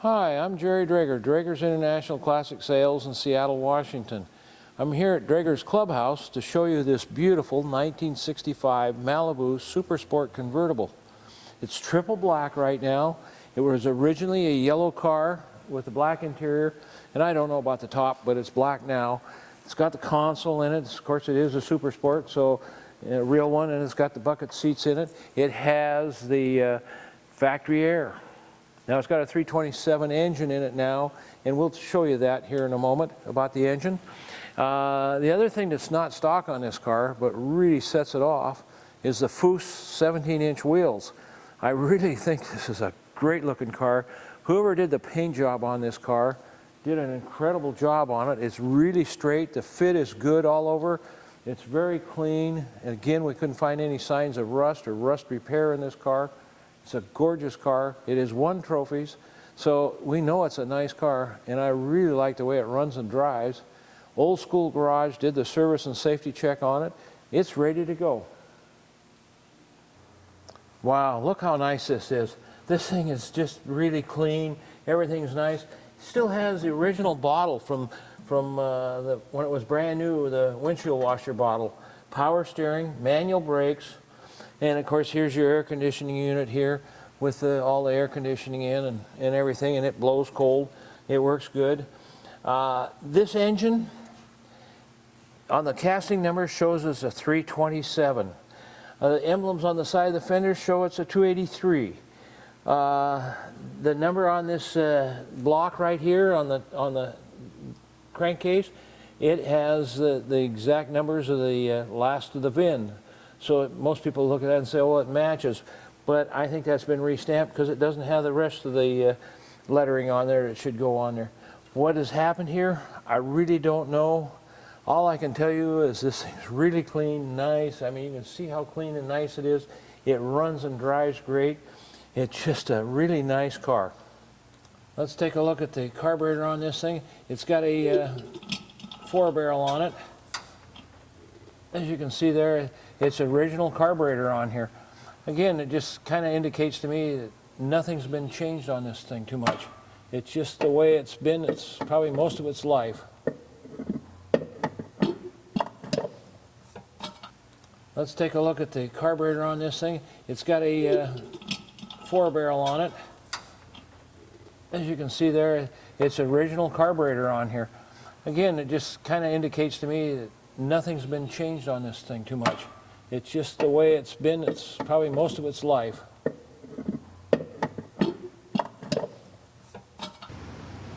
Hi, I'm Jerry Drager, Drager's International Classic Sales in Seattle, Washington. I'm here at Drager's Clubhouse to show you this beautiful 1965 Malibu Super Sport Convertible. It's triple black right now. It was originally a yellow car with a black interior, and I don't know about the top, but it's black now. It's got the console in it. Of course, it is a Super Sport, so a real one, and it's got the bucket seats in it. It has the factory air. Now it's got a 327 engine in it now, and we'll show you that here in a moment about the engine. The other thing that's not stock on this car, but really sets it off, is the Foose 17-inch wheels. I really think this is a great looking car. Whoever did the paint job on this car did an incredible job on it. It's really straight. The fit is good all over. It's very clean. And again, we couldn't find any signs of rust or rust repair in this car. It's a gorgeous car. It has won trophies, so we know it's a nice car, and I really like the way it runs and drives. Old School Garage did the service and safety check on it. It's ready to go. Wow, look how nice this is. This thing is just really clean. Everything's nice. Still has the original bottle from when it was brand new, the windshield washer bottle. Power steering, manual brakes. And of course, here's your air conditioning unit here with all the air conditioning in and everything, and it blows cold. It works good. This engine on the casting number shows us a 327. The emblems on the side of the fenders show it's a 283. The number on this block right here on the crankcase, it has the exact numbers of the last of the VIN. So most people look at that and say, oh, it matches. But I think that's been restamped because it doesn't have the rest of the lettering on there. It should go on there. What has happened here, I really don't know. All I can tell you is this thing's really clean, nice. I mean, you can see how clean and nice it is. It runs and drives great. It's just a really nice car. Let's take a look at the carburetor on this thing. It's got a 4-barrel on it. As you can see there, it's original carburetor on here. Again, it just kind of indicates to me that nothing's been changed on this thing too much. It's just the way it's been. It's probably most of its life. Let's take a look at the carburetor on this thing. It's got a 4-barrel on it. As you can see there, it's original carburetor on here. Again, it just kind of indicates to me that nothing's been changed on this thing too much. It's just the way it's been. It's probably most of its life.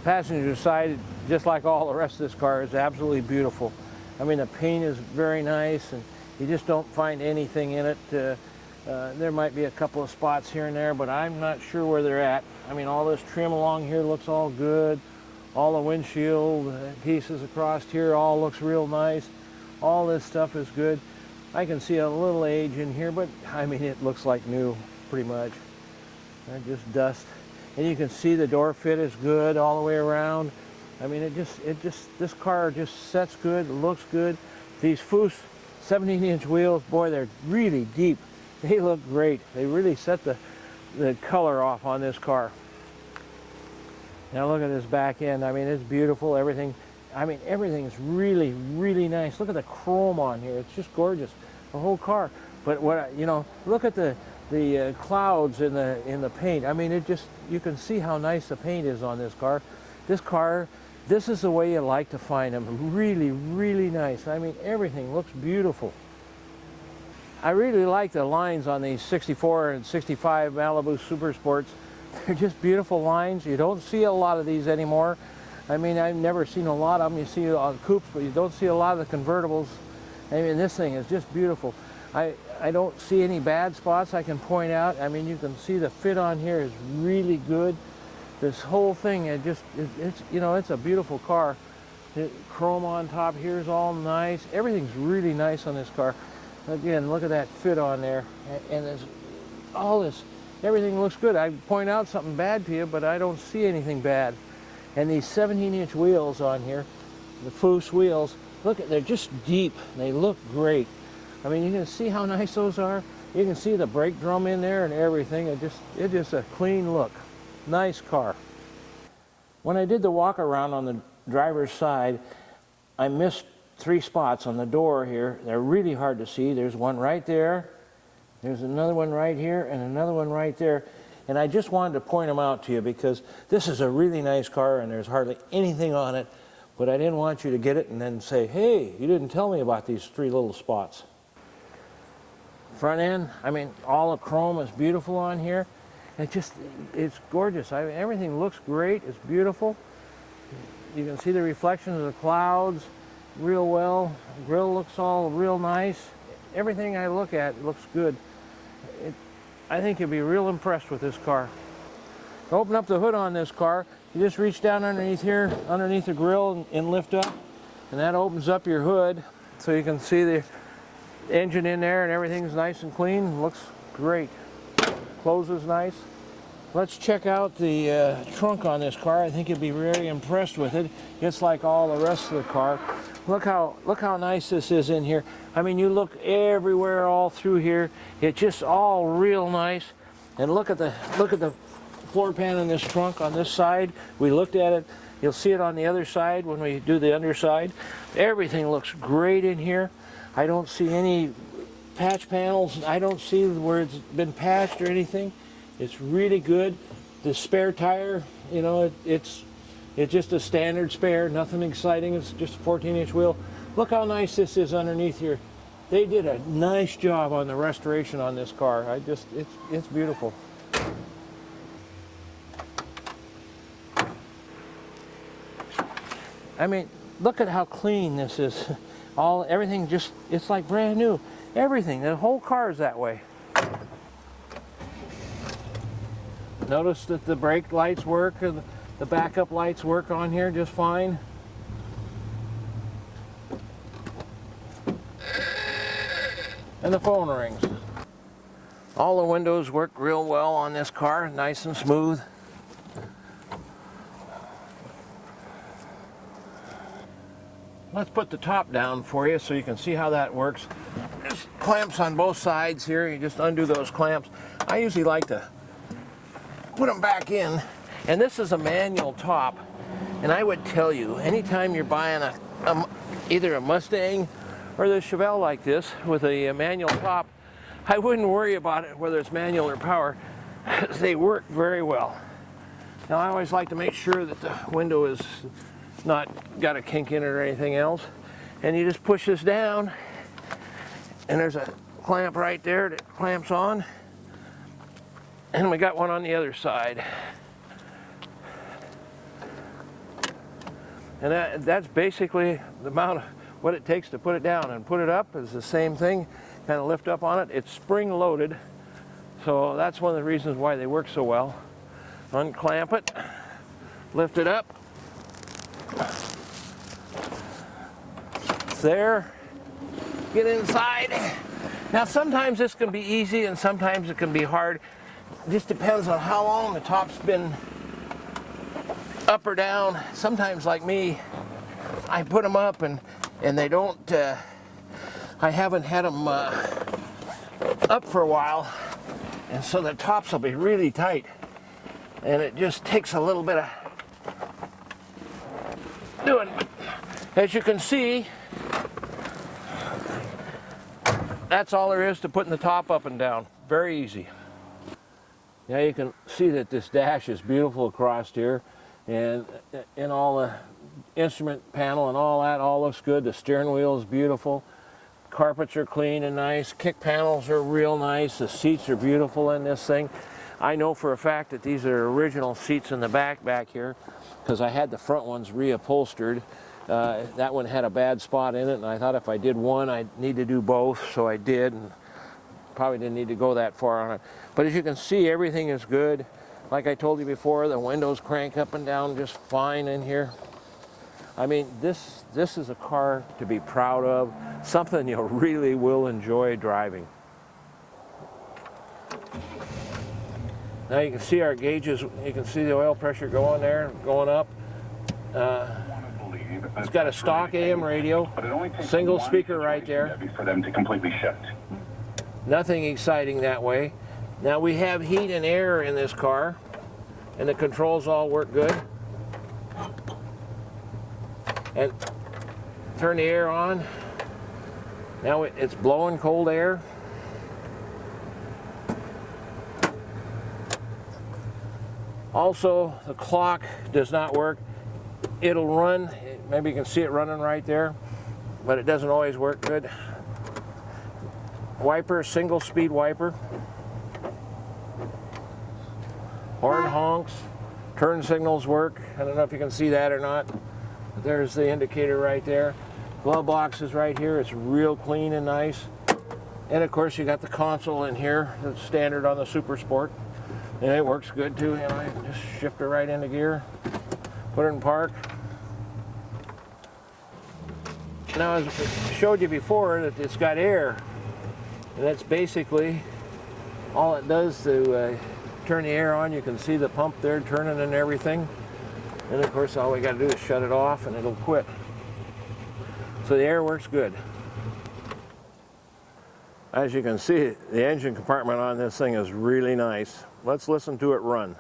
Passenger side, just like all the rest of this car, is absolutely beautiful. I mean, the paint is very nice, and you just don't find anything in it. There might be a couple of spots here and there, but I'm not sure where they're at. I mean, all this trim along here looks all good. All the windshield pieces across here all looks real nice. All this stuff is good. I can see a little age in here, but I mean, it looks like new, pretty much. Just dust. And you can see the door fit is good all the way around. I mean, this car just sets good, looks good. These Foose 17-inch wheels, boy, they're really deep. They look great. They really set the color off on this car. Now look at this back end. I mean, it's beautiful. Everything. I mean, everything's really, really nice. Look at the chrome on here. It's just gorgeous. The whole car. But what look at the clouds in the paint. I mean, you can see how nice the paint is on this car. This is the way you like to find them. Really, really nice. I mean, everything looks beautiful. I really like the lines on these 64 and 65 Malibu Super Sports. They're just beautiful lines. You don't see a lot of these anymore. I mean, I've never seen a lot of them. You see coupes, but you don't see a lot of the convertibles. I mean, this thing is just beautiful. I don't see any bad spots I can point out. I mean, you can see the fit on here is really good. This whole thing, it's a beautiful car. Chrome on top here is all nice. Everything's really nice on this car. Again, look at that fit on there. And there's all this, everything looks good. I point out something bad to you, but I don't see anything bad. And these 17-inch wheels on here, the Foose wheels, they're just deep. They look great. I mean, you can see how nice those are. You can see the brake drum in there and everything. It's just a clean look. Nice car. When I did the walk around on the driver's side, I missed 3 spots on the door here. They're really hard to see. There's one right there, there's another one right here, and another one right there. And I just wanted to point them out to you because this is a really nice car and there's hardly anything on it, but I didn't want you to get it and then say, hey, you didn't tell me about these 3 little spots. Front end, I mean, all the chrome is beautiful on here. It's gorgeous. Everything looks great. It's beautiful. You can see the reflections of the clouds real well. The grill looks all real nice. Everything I look at looks good. I think you'll be real impressed with this car. To open up the hood on this car, you just reach down underneath here, underneath the grill and lift up, and that opens up your hood so you can see the engine in there and everything's nice and clean. Looks great. Closes nice. Let's check out the trunk on this car. I think you'll be very impressed with it. It's like all the rest of the car. Look how nice this is in here. I mean, you look everywhere all through here. It's just all real nice. And look at the floor pan in this trunk on this side. We looked at it. You'll see it on the other side when we do the underside. Everything looks great in here. I don't see any patch panels. I don't see where it's been patched or anything. It's really good. The spare tire, you know, it's just a standard spare, nothing exciting. It's just a 14-inch wheel. Look how nice this is underneath here. They did a nice job on the restoration on this car. It's beautiful. I mean, look at how clean this is. Everything just, it's like brand new. Everything, the whole car is that way. Notice that the brake lights work, and the backup lights work on here just fine. And the phone rings. All the windows work real well on this car, nice and smooth. Let's put the top down for you so you can see how that works. There's clamps on both sides here. You just undo those clamps. I usually like to put them back in. And this is a manual top. And I would tell you, anytime you're buying either a Mustang or the Chevelle like this with a manual top, I wouldn't worry about it whether it's manual or power. They work very well. Now I always like to make sure that the window is not got a kink in it or anything else. And you just push this down and there's a clamp right there that clamps on. And we got one on the other side. And that's basically the amount of what it takes to put it down. And put it up is the same thing, kind of lift up on it. It's spring loaded, so that's one of the reasons why they work so well. Unclamp it, lift it up. It's there. Get inside. Now sometimes this can be easy and sometimes it can be hard. It just depends on how long the top's been up or down. Sometimes, like me, I put them up and they don't, I haven't had them up for a while, and so the tops will be really tight, and it just takes a little bit of doing. As you can see, that's all there is to putting the top up and down. Very easy. Now you can see that this dash is beautiful across here, and all the instrument panel and all that all looks good. The steering wheel is beautiful. Carpets are clean and nice. Kick panels are real nice. The seats are beautiful in this thing. I know for a fact that these are original seats in the back here, because I had the front ones reupholstered. That one had a bad spot in it, and I thought if I did one, I'd need to do both, so I did, and probably didn't need to go that far on it. But as you can see, everything is good. Like I told you before, the windows crank up and down just fine in here. I mean, this is a car to be proud of, something you really will enjoy driving. Now you can see our gauges, you can see the oil pressure going there, going up. It's got a stock AM radio, single speaker right there. For them to completely shift. Nothing exciting that way. Now we have heat and air in this car, and the controls all work good. And turn the air on. Now it's blowing cold air. Also, the clock does not work. It'll run, maybe you can see it running right there, but it doesn't always work good. Wiper, single speed wiper. Horn honks, turn signals work. I don't know if you can see that or not. But there's the indicator right there. Glove box is right here. It's real clean and nice. And of course you got the console in here. That's standard on the Super Sport. And it works good too. You know, just shift it right into gear. Put it in park. Now, as I showed you before, that it's got air. And that's basically all it does to turn the air on. You can see the pump there turning and everything. And of course, all we got to do is shut it off and it'll quit. So the air works good. As you can see, the engine compartment on this thing is really nice. Let's listen to it run.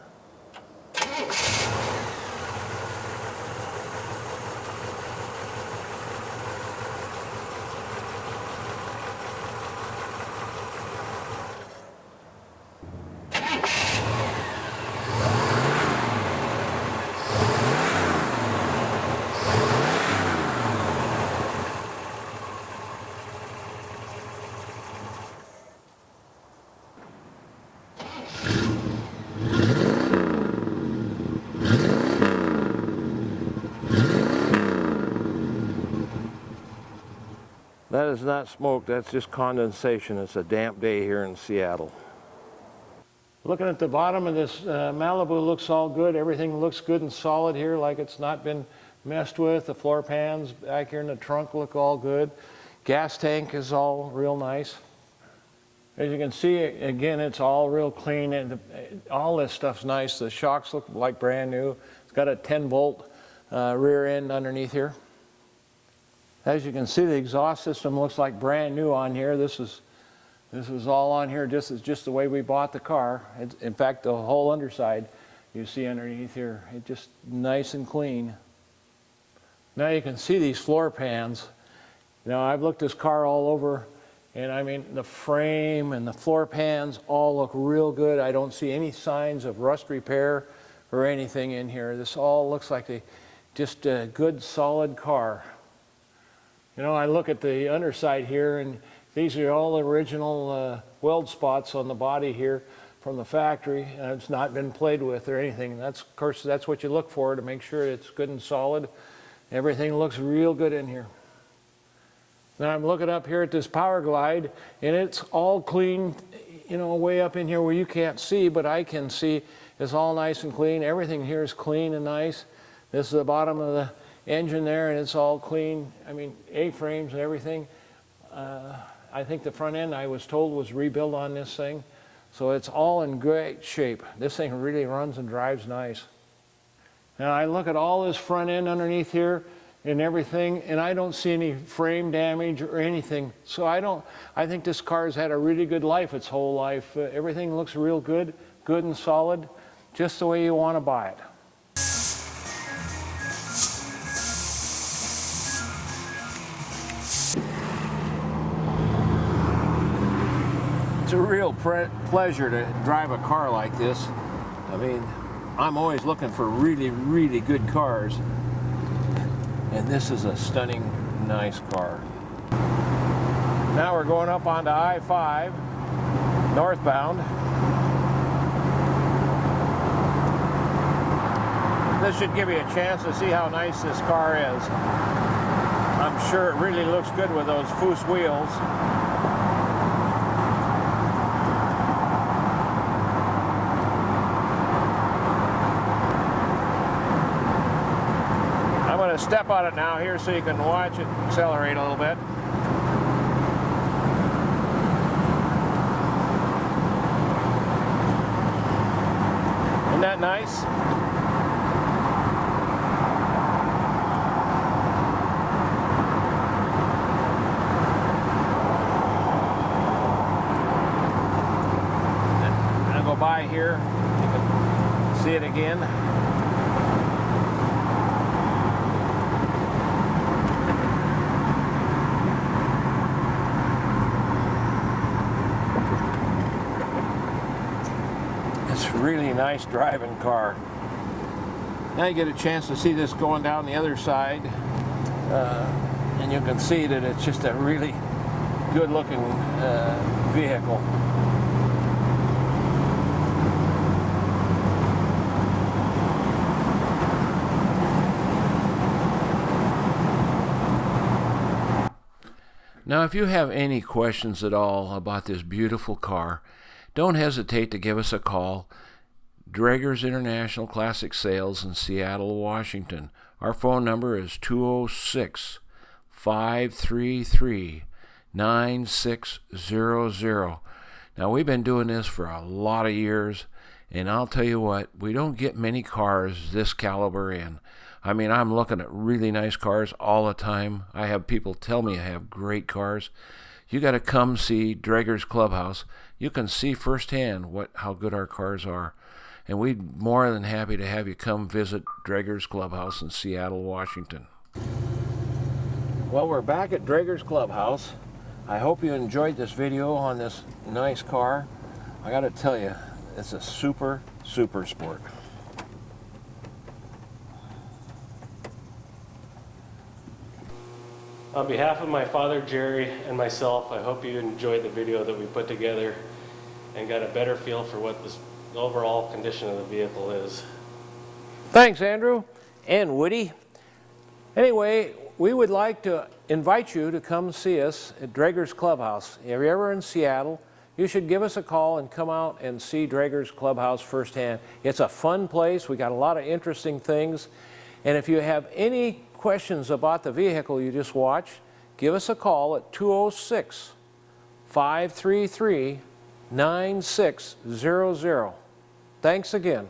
That is not smoke, that's just condensation. It's a damp day here in Seattle. Looking at the bottom of this Malibu, looks all good. Everything looks good and solid here, like it's not been messed with. The floor pans back here in the trunk look all good. Gas tank is all real nice. As you can see, again, it's all real clean, and all this stuff's nice. The shocks look like brand new. It's got a 10-volt rear end underneath here. As you can see, the exhaust system looks like brand new on here. This is all on here just the way we bought the car. In fact, the whole underside you see underneath here, it's just nice and clean. Now you can see these floor pans. Now I've looked this car all over, and I mean the frame and the floor pans all look real good. I don't see any signs of rust repair or anything in here. This all looks like just a good solid car. You know, I look at the underside here, and these are all the original weld spots on the body here from the factory, and it's not been played with or anything. That's, of course, that's what you look for to make sure it's good and solid. Everything looks real good in here. Now I'm looking up here at this Power Glide, and it's all clean, you know, way up in here where you can't see, but I can see. It's all nice and clean. Everything here is clean and nice. This is the bottom of the engine there, and it's all clean. I mean, A-frames and everything. I think the front end, I was told, was rebuilt on this thing. So it's all in great shape. This thing really runs and drives nice. Now I look at all this front end underneath here and everything, and I don't see any frame damage or anything. So I think this car has had a really good life its whole life. Everything looks real good, good and solid, just the way you want to buy it. It's a real pleasure to drive a car like this. I mean, I'm always looking for really, really good cars. And this is a stunning, nice car. Now we're going up onto I-5, northbound. This should give you a chance to see how nice this car is. I'm sure it really looks good with those Foose wheels. Step on it now here so you can watch it accelerate a little bit. Isn't that nice? And I'll go by here. You can see it again. It's a really nice driving car. Now you get a chance to see this going down the other side, and you can see that it's just a really good looking vehicle. Now, if you have any questions at all about this beautiful car, don't hesitate to give us a call. Draeger's International Classic Sales in Seattle, Washington. Our phone number is 206-533-9600. Now, we've been doing this for a lot of years, and I'll tell you what, we don't get many cars this caliber in. I mean, I'm looking at really nice cars all the time. I have people tell me I have great cars. You got to come see Draeger's Clubhouse. You can see firsthand how good our cars are. And we're more than happy to have you come visit Draeger's Clubhouse in Seattle, Washington. Well, we're back at Draeger's Clubhouse. I hope you enjoyed this video on this nice car. I got to tell you, it's a super sport. On behalf of my father, Jerry, and myself, I hope you enjoyed the video that we put together and got a better feel for what the overall condition of the vehicle is. Thanks, Andrew and Woody. Anyway, we would like to invite you to come see us at Draeger's Clubhouse. If you're ever in Seattle, you should give us a call and come out and see Draeger's Clubhouse firsthand. It's a fun place. We got a lot of interesting things. And if you have any questions about the vehicle you just watched, give us a call at 206-533-9600. Thanks again.